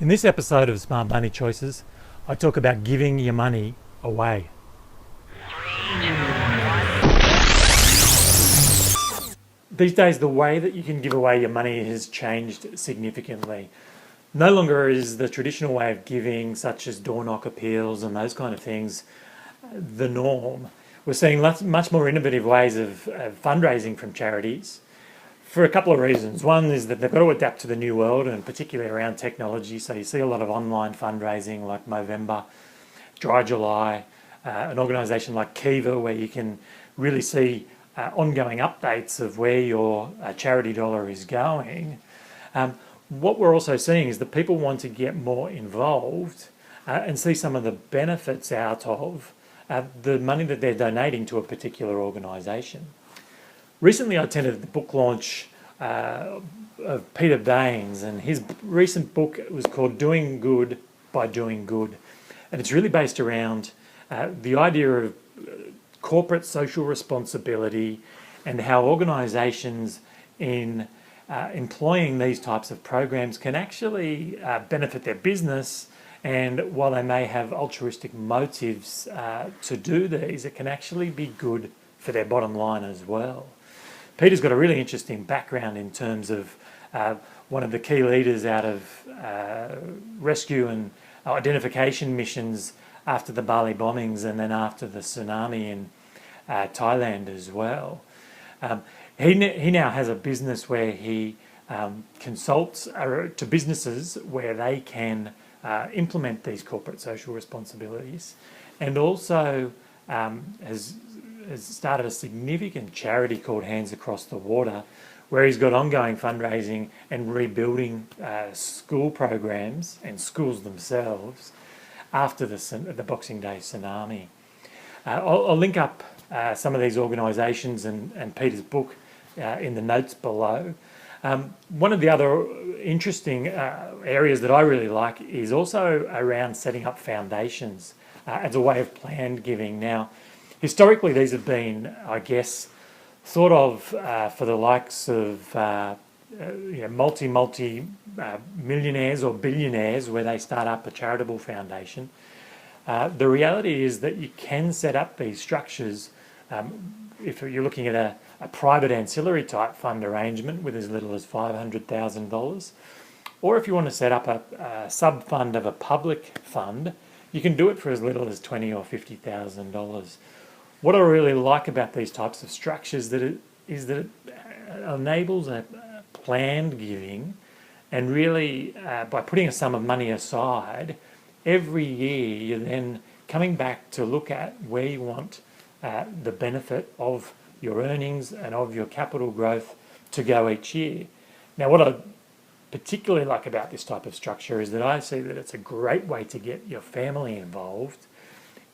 In this episode of Smart Money Choices, I talk about giving your money away. These days, the way that you can give away your money has changed significantly. No longer is the traditional way of giving, such as door knock appeals and those kind of things, the norm. We're seeing much more innovative ways of fundraising from charities for a couple of reasons. One is that they've got to adapt to the new world, and particularly around technology. So you see a lot of online fundraising like Movember, Dry July, an organisation like Kiva, where you can really see ongoing updates of where your charity dollar is going. What we're also seeing is that people want to get more involved and see some of the benefits out of the money that they're donating to a particular organisation. Recently, I attended the book launch of Peter Baines, and his recent book was called Doing Good by Doing Good. And it's really based around the idea of corporate social responsibility and how organisations in employing these types of programs can actually benefit their business. And while they may have altruistic motives to do these, it can actually be good for their bottom line as well. Peter's got a really interesting background in terms of one of the key leaders out of rescue and identification missions after the Bali bombings and then after the tsunami in Thailand as well. He now has a business where he consults to businesses where they can implement these corporate social responsibilities, and also has started a significant charity called Hands Across the Water, where he's got ongoing fundraising and rebuilding school programs and schools themselves after the Boxing Day tsunami. I'll link up some of these organisations and Peter's book in the notes below. One of the other interesting areas that I really like is also around setting up foundations as a way of planned giving. Now, historically, these have been, I guess, thought of for the likes of multi-millionaires or billionaires, where they start up a charitable foundation. The reality is that you can set up these structures if you're looking at a private ancillary type fund arrangement with as little as $500,000, or if you want to set up a sub-fund of a public fund, you can do it for as little as $20,000 or $50,000. What I really like about these types of structures is that it enables a planned giving, and really by putting a sum of money aside, every year you're then coming back to look at where you want the benefit of your earnings and of your capital growth to go each year. Now, what I particularly like about this type of structure is that I see that it's a great way to get your family involved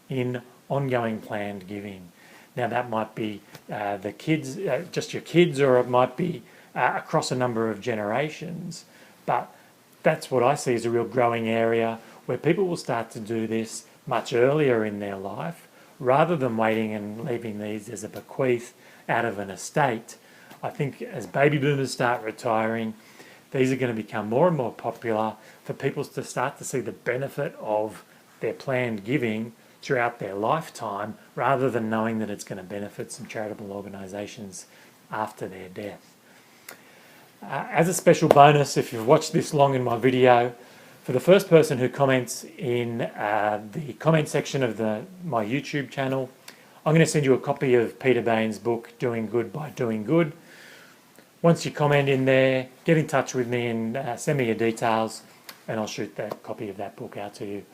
in ongoing planned giving. Now, that might be the kids, just your kids, or it might be across a number of generations. But that's what I see as a real growing area where people will start to do this much earlier in their life, rather than waiting and leaving these as a bequeath out of an estate. I think as baby boomers start retiring, these are going to become more and more popular for people to start to see the benefit of their planned giving throughout their lifetime, rather than knowing that it's going to benefit some charitable organisations after their death. As a special bonus, if you've watched this long in my video, for the first person who comments in the comment section of my YouTube channel, I'm going to send you a copy of Peter Baines' book, Doing Good by Doing Good. Once you comment in there, get in touch with me and send me your details, and I'll shoot that copy of that book out to you.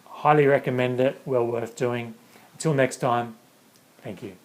Highly recommend it, well worth doing. Until next time, thank you.